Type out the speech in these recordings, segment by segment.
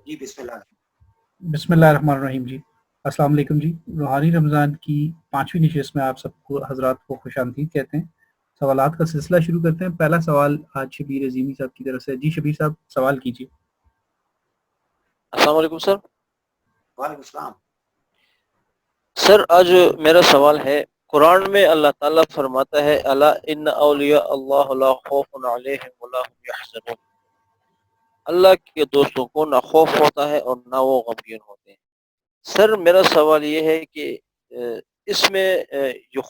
جی بسم اللہ۔ بسم اللہ الرحمن الرحیم جی، السلام علیکم جی۔ روحانی رمضان کی 5ویں نشست میں آپ سب کو حضرات کو خوش آمدید کہتے ہیں۔ سوالات کا سلسلہ شروع کرتے ہیں۔ پہلا سوال آج شبیر عظیمی صاحب کی طرف سے۔ جی شبیر صاحب سوال کیجیے۔ السلام علیکم سر۔ وعلیکم السلام۔ سر آج میرا سوال ہے، قرآن میں اللہ تعالیٰ فرماتا ہے الا ان اولیاء اللہ لا خوف علیہم ولا هم یحزنون، اللہ کے دوستوں کو نہ خوف ہوتا ہے اور نہ وہ غمگین ہوتے ہیں۔ سر میرا سوال یہ ہے کہ اس میں جو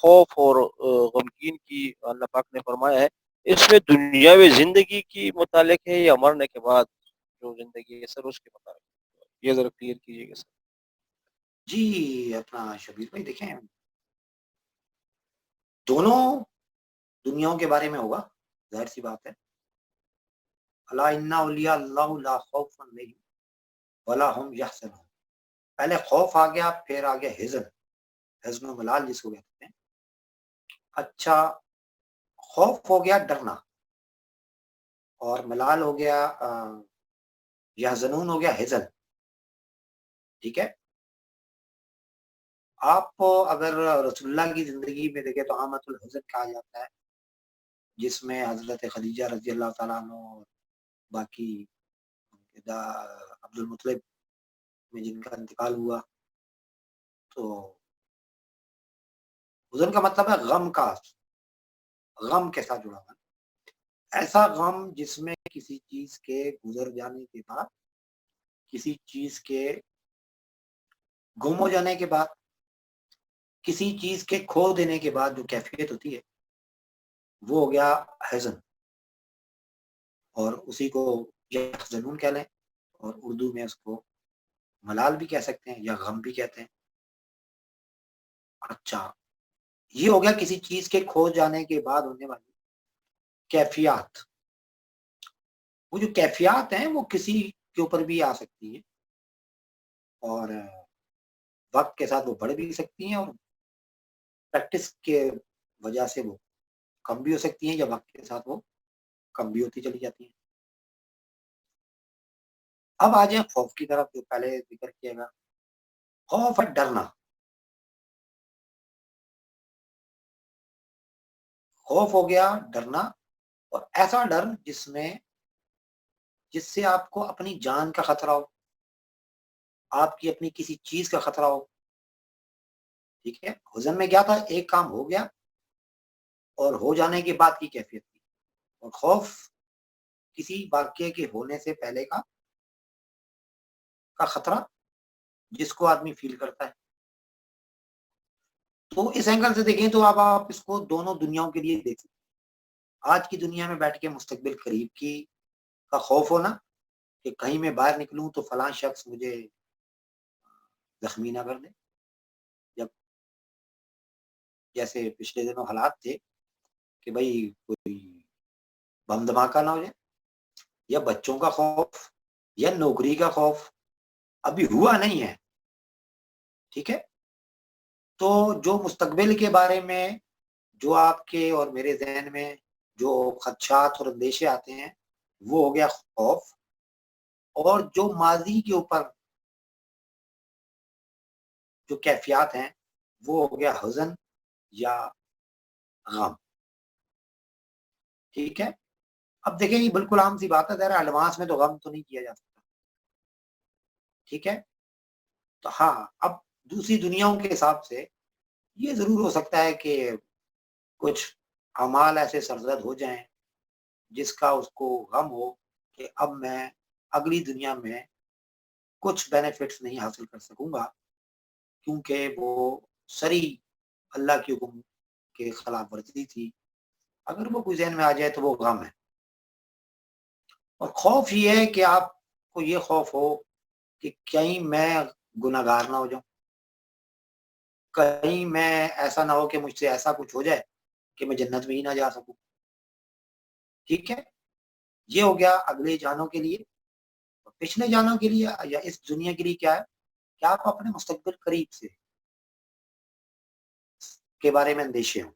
خوف اور غمگین کی اللہ پاک نے فرمایا ہے، اس میں دنیاوی زندگی کی متعلق ہے یا مرنے کے بعد جو زندگی ہے سر اس کے متعلق، یہ ذرا کلیئر کیجیے گا سر۔ جی اپنا شبیر بھائی دیکھیں، دونوں دنیاؤں کے بارے میں ہوگا، ظاہر سی بات ہے۔ الا ان اولیاء اللہ لا خوف علیہم ولا هم یحزنون، پہلے خوف آ گیا، پھر آ گیا حزن و ملال جس کو کہتے ہیں۔ اچھا، خوف ہو گیا ڈرنا، اور ملال ہو گیا یحزنون ہو گیا حزن، ٹھیک ہے۔ آپ اگر رسول اللہ کی زندگی میں دیکھیں تو عامت الحزن کہا جاتا ہے، جس میں حضرت خدیجہ رضی اللہ تعالیٰ عنہ اور باقی عبد المطلب میں جن کا انتقال ہوا، تو حزن کا مطلب ہے غم کے ساتھ جڑا ہوا، ایسا غم جس میں کسی چیز کے گزر جانے کے بعد، کسی چیز کے گم ہو جانے کے بعد، کسی چیز کے کھو دینے کے بعد جو کیفیت ہوتی ہے وہ ہو گیا حزن، اور اسی کو یحزنون کہہ لیں، اور اردو میں اس کو ملال بھی کہہ سکتے ہیں یا غم بھی کہتے ہیں۔ اچھا، یہ ہو گیا کسی چیز کے کھو جانے کے بعد ہونے والی کیفیات۔ وہ جو کیفیات ہیں وہ کسی کے اوپر بھی آ سکتی ہیں، اور وقت کے ساتھ وہ بڑھ بھی سکتی ہیں، اور پریکٹس کے وجہ سے وہ کم بھی ہو سکتی ہیں، یا وقت کے ساتھ وہ کم بھی ہوتی چلی جاتی ہیں۔ اب آ جائیں خوف کی طرف، جو پہلے ذکر کیا گیا۔ خوف ہے ڈرنا، خوف ہو گیا ڈرنا، اور ایسا ڈر جس سے آپ کو اپنی جان کا خطرہ ہو، آپ کی اپنی کسی چیز کا خطرہ ہو، ٹھیک ہے۔ حزن میں کیا تھا، ایک کام ہو گیا اور ہو جانے کے بعد کی کیفیت تھی، اور خوف کسی واقعے کے ہونے سے پہلے کا خطرہ جس کو آدمی فیل کرتا ہے۔ تو اس اینگل سے دیکھیں تو آپ اس کو دونوں دنیاؤں کے لیے دیکھ سکتے ہیں۔ آج کی دنیا میں بیٹھ کے مستقبل قریب کا خوف ہونا کہ کہیں میں باہر نکلوں تو فلاں شخص مجھے زخمی نہ کر دے، جب جیسے پچھلے دنوں حالات تھے کہ بھائی کوئی بم دھماکہ نہ ہو جائے، یا بچوں کا خوف، یا نوکری کا خوف، ابھی ہوا نہیں ہے، ٹھیک ہے۔ تو جو مستقبل کے بارے میں جو آپ کے اور میرے ذہن میں جو خدشات اور اندیشے آتے ہیں وہ ہو گیا خوف، اور جو ماضی کے اوپر جو کیفیات ہیں وہ ہو گیا حزن یا غم، ٹھیک ہے۔ اب دیکھیں یہ بالکل عام سی بات ہے، ذرا ایڈوانس میں تو غم تو نہیں کیا جا سکتا، ٹھیک ہے۔ تو ہاں، اب دوسری دنیاؤں کے حساب سے یہ ضرور ہو سکتا ہے کہ کچھ اعمال ایسے سرزد ہو جائیں جس کا اس کو غم ہو کہ اب میں اگلی دنیا میں کچھ بینیفٹس نہیں حاصل کر سکوں گا، کیونکہ وہ سری اللہ کے حکم کے خلاف ورزی تھی۔ اگر وہ کوئی ذہن میں آ جائے تو وہ غم ہے۔ اور خوف یہ ہے کہ آپ کو یہ خوف ہو کہ کہیں میں گناہگار نہ ہو جاؤں، کہیں میں ایسا نہ ہو کہ مجھ سے ایسا کچھ ہو جائے کہ میں جنت میں ہی نہ جا سکوں، ٹھیک ہے۔ یہ ہو گیا اگلے جانوں کے لیے۔ پچھلے جانوں کے لیے یا اس دنیا کے لیے کیا ہے کہ آپ اپنے مستقبل قریب سے کے بارے میں اندیشے ہوں،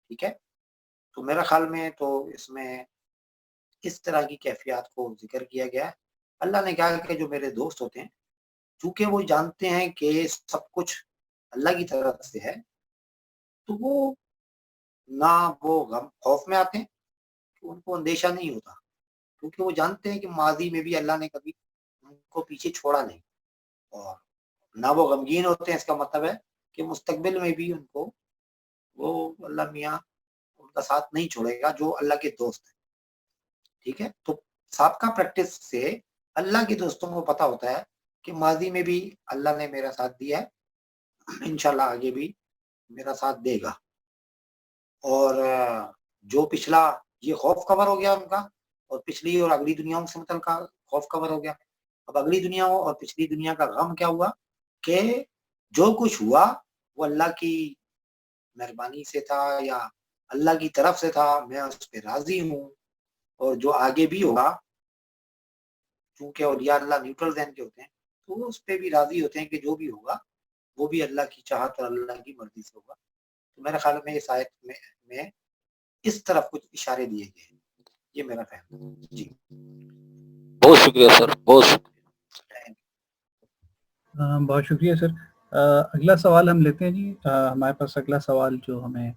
ٹھیک ہے۔ تو میرا خیال میں تو اس میں اس طرح کی کیفیات کو ذکر کیا گیا ہے، اللہ نے کہا کہ جو میرے دوست ہوتے ہیں چونکہ وہ جانتے ہیں کہ سب کچھ اللہ کی طرف سے ہے تو وہ نہ وہ غم خوف میں آتے ہیں کہ ان کو اندیشہ نہیں ہوتا کیونکہ وہ جانتے ہیں کہ ماضی میں بھی اللہ نے کبھی ان کو پیچھے چھوڑا نہیں اور نہ وہ غمگین ہوتے ہیں. اس کا مطلب ہے کہ مستقبل میں بھی ان کو وہ اللہ میاں ان کا ساتھ نہیں چھوڑے گا جو اللہ کے دوست ہیں. ٹھیک ہے, تو سابقہ پریکٹس سے اللہ کے دوستوں کو پتا ہوتا ہے کہ ماضی میں بھی اللہ نے میرا ساتھ دیا ہے, انشاءاللہ آگے بھی میرا ساتھ دے گا. اور جو پچھلا یہ خوف کور ہو گیا ان کا, اور پچھلی اور اگلی دنیاؤں سے متعلق خوف کور ہو گیا. اب اگلی دنیا اور پچھلی دنیا کا غم کیا ہوا کہ جو کچھ ہوا وہ اللہ کی مہربانی سے تھا یا اللہ کی طرف سے تھا, میں اس پہ راضی ہوں. اور جو آگے بھی ہوگا چونکہ اولیاء اللہ نیوٹرل ذہن کے ہوتے ہیں تو وہ اس پہ بھی راضی ہوتے ہیں کہ جو بھی ہوگا وہ بھی اللہ کی چاہت اور اللہ کی مرضی سے ہوگا. تو میرے خیال میں اس آیت میں اس طرف کچھ اشارے دیے گئے ہیں, یہ میرا فہم ہے. جی بہت شکریہ سر, بہت شکریہ. بہت شکریہ سر. اگلا سوال ہم لیتے ہیں جی. ہمارے پاس اگلا سوال جو ہمیں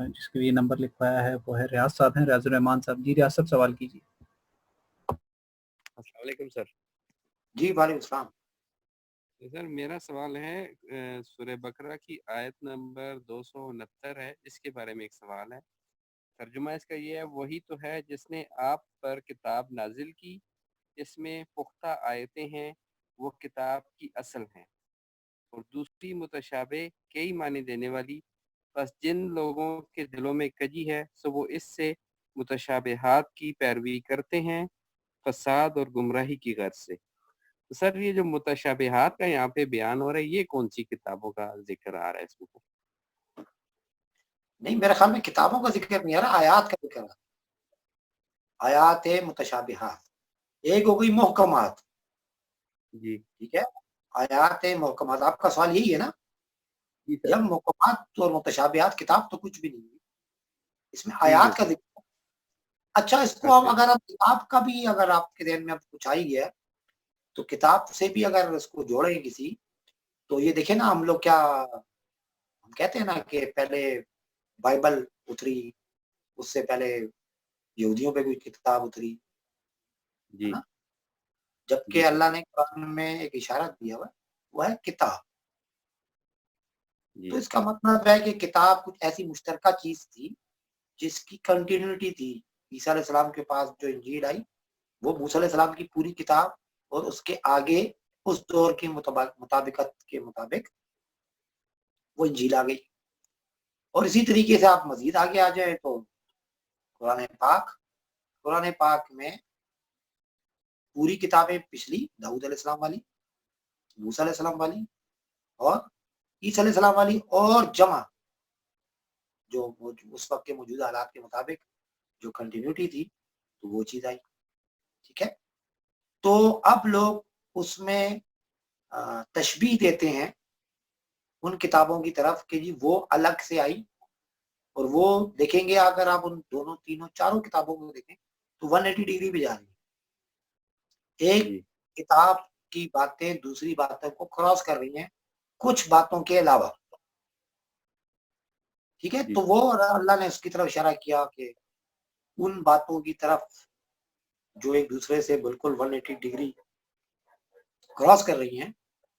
جس کے لیے نمبر لکھوایا ہے وہ ہے ریاض صاحب ہیں, ریاض الرحمان صاحب. جی ریاض صاحب سوال کیجیے. السلام علیکم سر. جی وعلیکم السلام. سر میرا سوال ہے سورہ بقرہ کی آیت نمبر 269 ہے, اس کے بارے میں ایک سوال ہے. ترجمہ اس کا یہ ہے, وہی تو ہے جس نے آپ پر کتاب نازل کی, اس میں پختہ آیتیں ہیں, وہ کتاب کی اصل ہیں, اور دوسری متشابہ کئی معنی دینے والی. بس جن لوگوں کے دلوں میں کجی ہے سو وہ اس سے متشابہات کی پیروی کرتے ہیں فساد اور گمراہی کی غرض سے. سر یہ جو متشابہات کا یہاں پہ بیان ہو رہا ہے یہ کون سی کتابوں کا ذکر آ رہا ہے اس میں؟ نہیں, میرے خیال میں کتابوں کا ذکر نہیں آ رہا, آیات کا ذکر آ رہا. آیات متشابہات, ایک ہو گئی محکمات. جی ٹھیک ہے, آیات محکمات, آپ کا سوال یہی ہے نا؟ جب محکمات اور متشابہات کتاب تو کچھ بھی نہیں ہے, اس میں آیات کا ذکر. اچھا, اس کو اب اگر آپ کتاب کا بھی اگر آپ کے ذہن میں اب کچھ آئی گیا تو کتاب سے بھی اگر اس کو جوڑیں کسی تو یہ دیکھیں نا, ہم لوگ کیا ہم کہتے ہیں نا کہ پہلے بائبل اتری, اس سے پہلے یہودیوں پہ کوئی کتاب اتری, جی جبکہ اللہ نے قرآن میں ایک اشارہ دیا ہوا وہ ہے کتاب. تو اس کا مطلب ہے کہ کتاب کچھ ایسی مشترکہ چیز تھی جس کی کنٹینیوٹی تھی. عیسیٰ علیہ السلام کے پاس جو انجیل آئی وہ موسیٰ علیہ السلام کی پوری کتاب, اور اس کے آگے اس دور کے مطابقت کے مطابق وہ انجیل آ گئی. اور اسی طریقے سے آپ مزید آگے آ جائیں تو قرآن پاک میں پوری کتابیں پچھلی داؤد علیہ السلام والی, موسیٰ علیہ السلام والی اور عیسیٰ علیہ السلام والی, اور جمع جو اس وقت کے موجودہ حالات کے مطابق جو کنٹینیوٹی تھی تو وہ چیز آئی. ٹھیک ہے, تو اب لوگ اس میں تشبیہ دیتے ہیں ان کتابوں کی طرف کہ جی وہ الگ سے آئی, اور وہ دیکھیں گے اگر آپ ان دونوں تینوں چاروں کتابوں کو دیکھیں تو 180 ڈگری پہ جا رہی ہے. ایک کتاب کی باتیں دوسری باتوں کو کراس کر رہی ہیں کچھ باتوں کے علاوہ. ٹھیک ہے, تو وہ اللہ نے اس کی طرف اشارہ کیا کہ ان باتوں کی طرف جو ایک دوسرے سے بالکل 180 ڈگری کراس کر رہی ہیں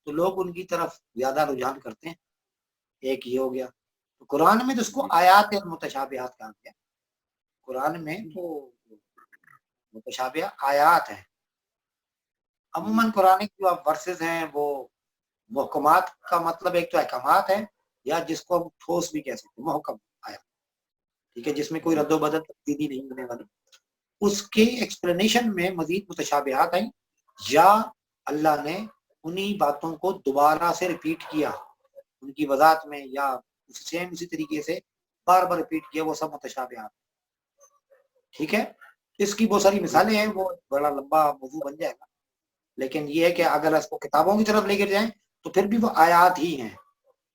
تو لوگ ان کی طرف زیادہ رجحان کرتے ہیں. ایک یہ ہو گیا. تو قرآن میں تو اس کو آیات متشابہات کہا گیا. قرآن میں تو متشابہ آیات ہیں. عموماً قرآن کی جو ورسز ہیں وہ محکمات کا مطلب ایک تو احکامات ہے, یا جس کو ہم ٹھوس بھی کہہ سکتے ہیں محکم آیات. ٹھیک ہے, جس میں کوئی رد و بدل تبدیلی نہیں ہونے والی. اس کے ایکسپلینیشن میں مزید متشابہات آئیں, یا اللہ نے انہی باتوں کو دوبارہ سے ریپیٹ کیا ان کی وضاحت میں, یا سیم اسی طریقے سے بار بار ریپیٹ کیا, وہ سب متشابہات. ٹھیک ہے, اس کی بہت ساری مثالیں ہیں, وہ بڑا لمبا موضوع بن جائے گا, لیکن یہ ہے کہ اگر اس کو کتابوں کی طرف لے کر جائیں تو پھر بھی وہ آیات ہی ہیں,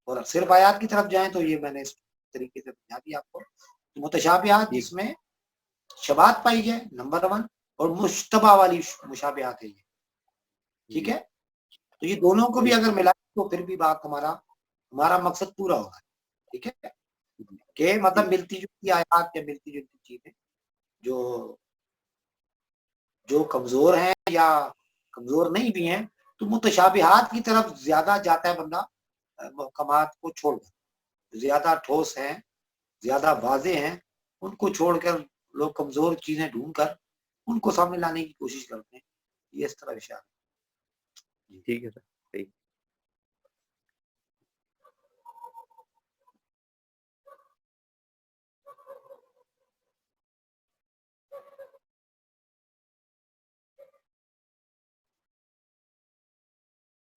اور صرف آیات کی طرف جائیں تو یہ میں نے اس طریقے سے بتا دیا آپ کو. متشابہات جس میں شباہت پائی جائے نمبر 1, اور مشتبہ والی مشابہات ہے یہ ٹھیک ہے, تو یہ دونوں کو بھی اگر ملا تو پھر بھی بات ہمارا مقصد پورا ہوگا. ٹھیک ہے, کہ مطلب ملتی جلتی آیات یا ملتی جلتی چیزیں جو کمزور ہیں یا کمزور نہیں بھی ہیں, تو متشابہات کی طرف زیادہ جاتا ہے بندہ محکمات کو چھوڑ کر. زیادہ ٹھوس ہیں, زیادہ واضح ہیں, ان کو چھوڑ کر لوگ کمزور چیزیں ڈھونڈ کر ان کو سامنے لانے کی کوشش کرتے ہیں. یہ اس طرح اشارہ. ٹھیک ہے سر, صحیح.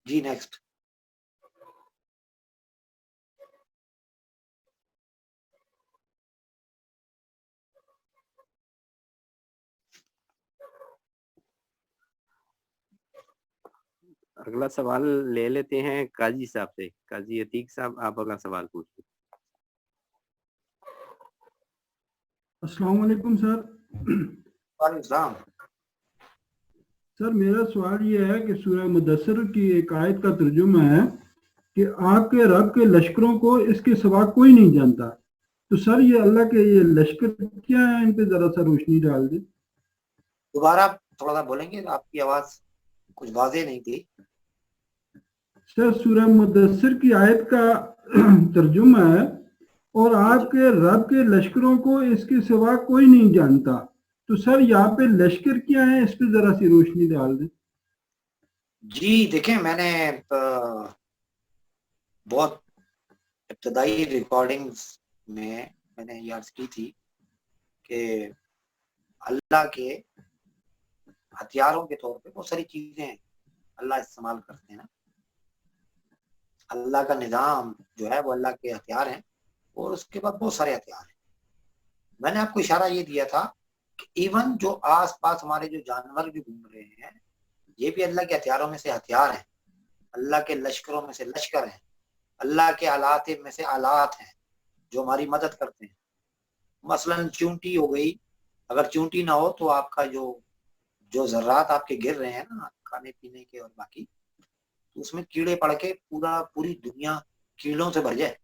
جی نیکسٹ. اگلا سوال لے لیتے ہیں قاضی صاحب سے. قاضی عتیق صاحب, آپ اگلا سوال پوچھیں. السلام علیکم سر. وعلیکم السلام. سر میرا سوال یہ ہے کہ سورہ مدثر کی ایک آیت کا ترجمہ ہے کہ آپ کے رب کے لشکروں کو اس کے سوا کوئی نہیں جانتا. تو سر یہ اللہ کے یہ لشکر کیا ہیں, ان پہ ذرا سا روشنی ڈال دیں. دوبارہ تھوڑا سا بولیں گے, آپ کی آواز کچھ واضح نہیں تھی. سر سورہ مدثر کی آیت کا ترجمہ ہے, اور آپ کے رب کے لشکروں کو اس کے سوا کوئی نہیں جانتا. تو سر یہاں پہ لشکر کیا ہے, اس پہ ذرا سی روشنی ڈال دیں. جی دیکھیں, میں نے بہت ابتدائی ریکارڈنگز میں نے یہ عرض کی تھی کہ اللہ کے ہتھیاروں کے طور پہ بہت ساری چیزیں اللہ استعمال کرتے ہیں نا. اللہ کا نظام جو ہے وہ اللہ کے ہتھیار ہیں, اور اس کے بعد بہت سارے ہتھیار ہیں. میں نے آپ کو اشارہ یہ دیا تھا کہ ایون جو آس پاس ہمارے جو جانور بھی گھوم رہے ہیں, یہ بھی اللہ کے ہتھیاروں میں سے ہتھیار ہیں, اللہ کے لشکروں میں سے لشکر ہیں, اللہ کے آلات میں سے آلات ہیں جو ہماری مدد کرتے ہیں. مثلا چونٹی ہو گئی, اگر چونٹی نہ ہو تو آپ کا جو ذرات آپ کے گر رہے ہیں نا کھانے پینے کے اور باقی, تو اس میں کیڑے پڑ کے پوری دنیا کیڑوں سے بھر جائے,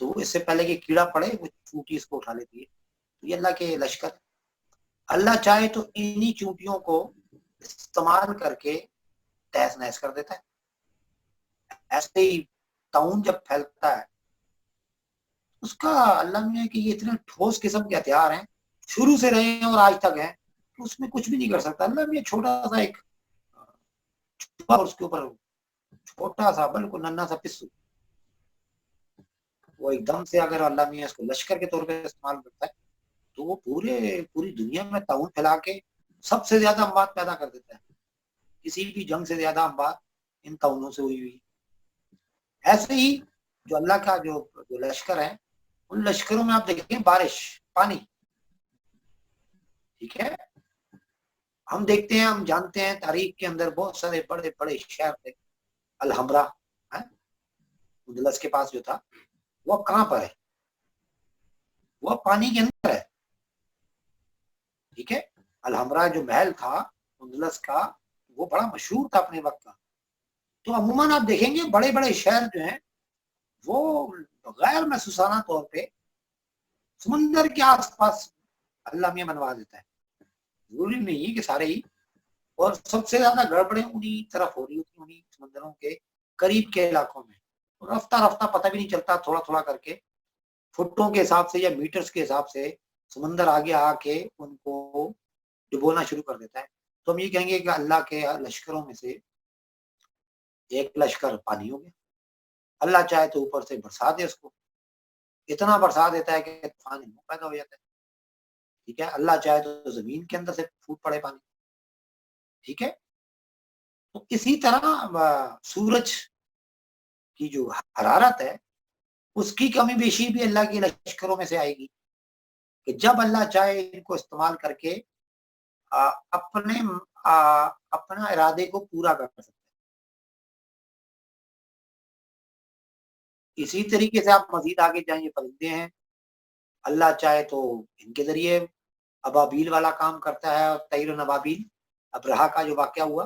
تو اس سے پہلے کہ کیڑا پڑے وہ چونٹی اس کو اٹھا لیتی ہے. تو یہ اللہ کے لشکر. اللہ چاہے تو انہی چونٹیوں کو استعمال کر کے تہس نہس کر دیتا ہے. ایسے ہی طاعون جب پھیلتا ہے اس کا اللہ میں کہ یہ اتنے ٹھوس قسم کے ہتھیار ہیں, شروع سے رہے ہیں اور آج تک ہیں, تو اس میں کچھ بھی نہیں کر سکتا. اللہ میں چھوٹا سا ایک اس کے اوپر چھوٹا سا بالکل ننھا سا پسو, وہ ایک دم سے اگر اللہ میاں اس کو لشکر کے طور پہ استعمال کرتا ہے تو وہ پوری دنیا میں طاعون پھیلا کے سب سے زیادہ اموات پیدا کر دیتا ہے. کسی بھی جنگ سے زیادہ اموات ان طاعونوں سے ہوئی. ایسے ہی جو اللہ کا جو لشکر ہے, ان لشکروں میں آپ دیکھیں بارش, پانی. ٹھیک ہے, ہم دیکھتے ہیں, ہم جانتے ہیں تاریخ کے اندر بہت سارے بڑے بڑے شہر تھے. الحمرا اندلس کے پاس جو تھا, وہ کہاں پر ہے؟ وہ پانی کے اندر ہے. ٹھیک ہے, الحمرا جو محل تھا اندلس کا, وہ بڑا مشہور تھا اپنے وقت کا. تو عموماً آپ دیکھیں گے بڑے بڑے شہر جو ہیں وہ غیر محسوسانہ طور پہ سمندر کے آس پاس اللہ میاں بنوا دیتا ہے. ضروری نہیں کہ سارے ہی, اور سب سے زیادہ گڑبڑیں انہی طرف ہو رہی ہوتی, انہی سمندروں کے قریب کے علاقوں میں. رفتہ رفتہ پتہ بھی نہیں چلتا, تھوڑا تھوڑا کر کے فٹوں کے حساب سے یا میٹرز کے حساب سے سمندر آگے آ کے ان کو ڈبونا شروع کر دیتا ہے. تو ہم یہ کہیں گے کہ اللہ کے لشکروں میں سے ایک لشکر پانی ہو گیا. اللہ چاہے تو اوپر سے برسا دے, اس کو اتنا برسا دیتا ہے کہ طوفان پیدا ہو جاتا ہے. ٹھیک ہے, اللہ چاہے تو زمین کے اندر سے پھوٹ پڑے پانی. ٹھیک ہے, تو اسی طرح سورج کی جو حرارت ہے اس کی کمی بیشی بھی اللہ کے لشکروں میں سے آئے گی, کہ جب اللہ چاہے ان کو استعمال کر کے اپنا ارادے کو پورا کر سکتے ہیں. اسی طریقے سے آپ مزید آگے جائیں, یہ پرندے ہیں, اللہ چاہے تو ان کے ذریعے ابابیل والا کام کرتا ہے. اور طیر و نبابیل ابرہا کا جو واقعہ ہوا,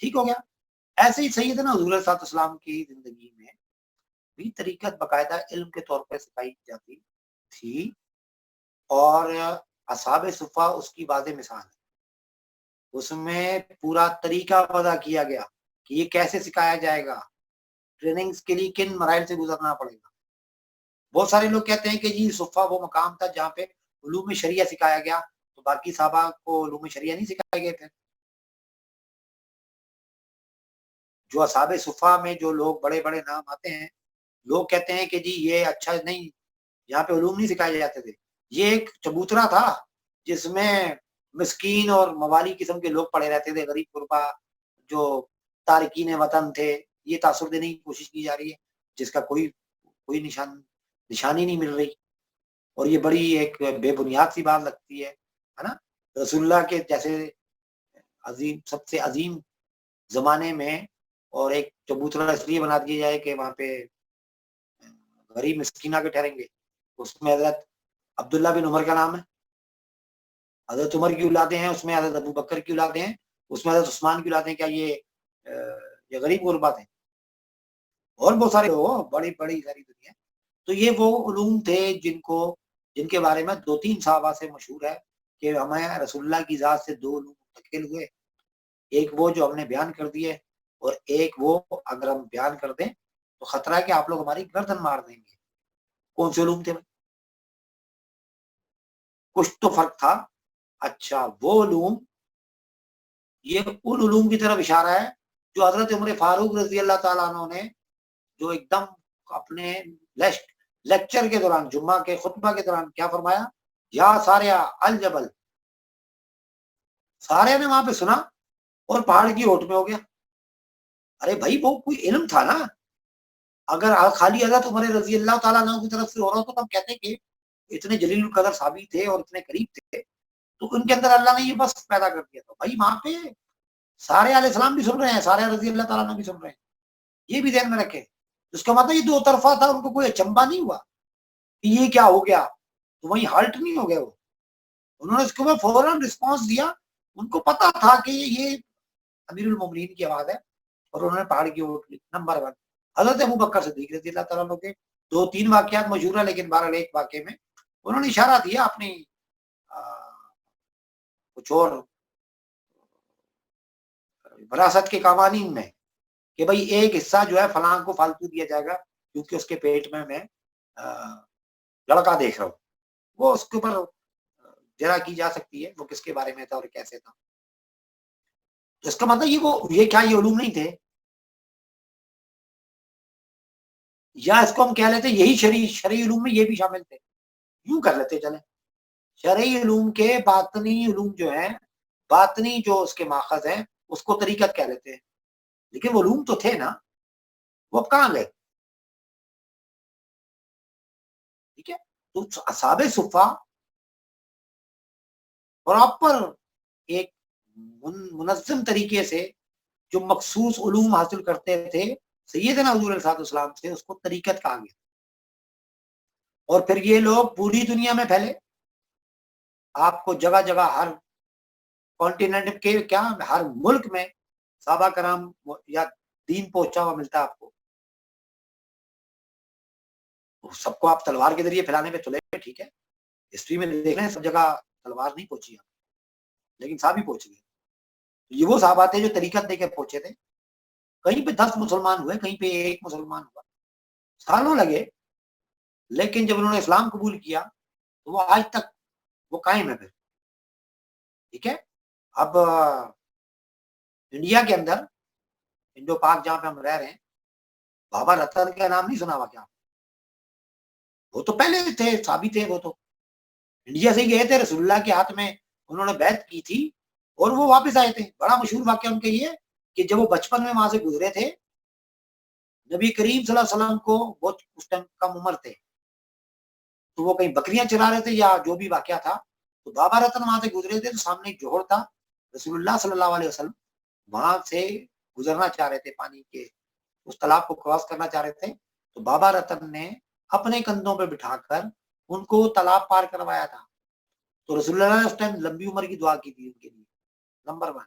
ٹھیک ہو گیا. ایسے ہی سیدنا حضور صلی اللہ علیہ وسلم کی زندگی میں بھی طریقت باقاعدہ علم کے طور پہ سکھائی جاتی تھی اور اصحاب صفہ اس کی واضح مثال ہے. اس میں پورا طریقہ وضع کیا گیا کہ یہ کیسے سکھایا جائے گا, ٹریننگز کے لیے کن مراحل سے گزرنا پڑے گا. بہت سارے لوگ کہتے ہیں کہ جی صفہ وہ مقام تھا جہاں پہ علوم شریعہ سکھایا گیا, تو باقی صحابہ کو علوم شریعہ نہیں سکھائے گئے تھے. جو اصحاب صفہ میں جو لوگ بڑے بڑے نام آتے ہیں, لوگ کہتے ہیں کہ جی یہ اچھا نہیں, یہاں پہ علوم نہیں سکھائے جاتے تھے. یہ ایک چبوترا تھا جس میں مسکین اور موالی قسم کے لوگ پڑے رہتے تھے, غریب غربا جو تارکین وطن تھے. یہ تاثر دینے کی کوشش کی جا رہی ہے جس کا کوئی نشانی نہیں مل رہی, اور یہ بڑی ایک بے بنیاد سی بات لگتی ہے نا. رسول اللہ کے جیسے عظیم, سب سے عظیم زمانے میں, اور ایک چبوترا اس لیے بنا دیا جائے کہ وہاں پہ غریب مسکین آ کے ٹھہریں گے. اس میں حضرت عبداللہ بن عمر کا نام ہے, حضرت عمر کی اولادیں ہیں, اس میں حضرت ابو بکر کی اولادیں ہیں, اس میں حضرت عثمان کی اولادیں. کیا یہ غریب غربات ہیں؟ اور بہت سارے بڑی بڑی ساری دنیا. تو یہ وہ علوم تھے جن کے بارے میں 2-3 صحابہ سے مشہور ہے کہ ہمیں رسول اللہ کی ذات سے 2 علوم منتقل ہوئے. ایک وہ جو ہم نے بیان کر دیے, اور ایک وہ اگر ہم بیان کر دیں تو خطرہ ہے کہ آپ لوگ ہماری گردن مار دیں گے. کون سے علوم تھے؟ کچھ تو فرق تھا. اچھا, وہ علوم, یہ ان علوم کی طرف اشارہ ہے جو حضرت عمر فاروق رضی اللہ تعالیٰ عنہ نے جو ایک دم اپنے لیکچر کے دوران, جمعہ کے خطبہ کے دوران کیا فرمایا, یا ساریہ الجبل. سارے نے وہاں پہ سنا اور پہاڑ کی اوٹ میں ہو گیا. ارے بھائی وہ کوئی علم تھا نا. اگر خالی حضرت عمر رضی اللہ تعالیٰ عنہ کی طرف سے ہو رہا ہو تو ہم کہتے ہیں کہ اتنے جلیل القدر صحابی تھے اور اتنے قریب تھے, تو ان کے اندر اللہ نے یہ بس پیدا کر دیا. تو بھائی وہاں پہ سارے علیہ السلام بھی سن رہے ہیں, سارے رضی اللہ تعالیٰ عنہ بھی سن رہے ہیں. یہ بھی ذہن میں رکھے. اس کا مطلب یہ 2 طرفہ تھا, ان کو کوئی اچنبا نہیں ہوا کہ یہ کیا ہو گیا, تو وہیں ہالٹ نہیں ہو گیا. وہ انہوں نے اس کے اوپر فوراً رسپانس دیا. ان کو پتا تھا کہ یہ امیر المومنین کی آواز ہے, اور انہوں نے پہاڑ کی اوٹ لی. نمبر 1 حضرت ابو بکر صدیق رضی اللہ تعالیٰ عنہ کے 2-3 واقعات مشہور ہیں, لیکن بہرحال ایک واقعے میں انہوں نے اشارہ دیا اپنی کچھ اور وراثت کے قوانین میں کہ بھائی ایک حصہ جو ہے فلاں کو فالتو دیا جائے گا کیونکہ اس کے پیٹ میں لڑکا دیکھ رہا ہوں. وہ اس کے اوپر جرا کی جا سکتی ہے وہ کس کے بارے میں تھا اور کیسے تھا. اس کا مطلب یہ کیا یہ علوم نہیں تھے, یا اس کو ہم کہہ لیتے یہی شرعی علوم میں یہ بھی شامل تھے, یوں کر لیتے چلیں. شرعی علوم کے باطنی علوم جو ہیں, باطنی جو اس کے ماخذ ہیں, اس کو طریقت کہہ لیتے ہیں. لیکن وہ علوم تو تھے نا, وہ اب کہاں گئے؟ ٹھیک ہے. تو اصحاب صفہ پراپر ایک منظم طریقے سے جو مخصوص علوم حاصل کرتے تھے سیدنا حضور علیہ السلام سے, اس کو طریقت کہا گیا. اور پھر یہ لوگ پوری دنیا میں پھیلے. آپ کو جگہ جگہ ہر کانٹیننٹ کے کیا ہر ملک میں صحابہ کرام یا دین پہنچا ہوا ملتا ہے آپ کو. سب کو آپ تلوار کے ذریعے پھیلانے پہ تلے, ٹھیک ہے, ہسٹری میں دیکھ رہے ہیں سب جگہ تلوار نہیں پہنچی, لیکن صحابی پہنچ گئے. یہ وہ صحابہ تھے جو طریقت دے کے پہنچے تھے. کہیں پہ 10 مسلمان ہوئے, کہیں پہ 1 مسلمان ہوا, سالوں لگے, لیکن جب انہوں نے اسلام قبول کیا تو وہ آج تک وہ قائم ہے. پھر ٹھیک ہے. اب انڈیا کے اندر انڈو پاک جہاں پہ ہم رہ رہے ہیں, بابا رتن کا نام نہیں سنا ہوا کیا؟ وہ تو پہلے تھے, صحابی تھے. وہ تو انڈیا سے گئے تھے, رسول اللہ کے ہاتھ میں انہوں نے بیعت کی تھی اور وہ واپس آئے تھے. بڑا مشہور واقعہ ان کا یہ کہ جب وہ بچپن میں وہاں سے گزرے تھے, نبی کریم صلی اللہ علیہ وسلم کو بہت اس ٹائم کم عمر تھے, تو وہ کہیں بکریاں چرا رہے تھے یا جو بھی واقعہ تھا, تو بابا رتن وہاں سے گزرے تھے, تو سامنے ایک جوہر تھا. رسول اللہ صلی اللہ علیہ وسلم وہاں سے گزرنا چاہ رہے تھے, پانی کے اس تالاب کو کراس کرنا چاہ رہے تھے, تو بابا رتن نے اپنے کندھوں پہ بٹھا کر ان کو تالاب پار کروایا تھا. تو رسول اللہ نے اس ٹائم لمبی عمر کی دعا کی تھی ان کے لیے. نمبر 1.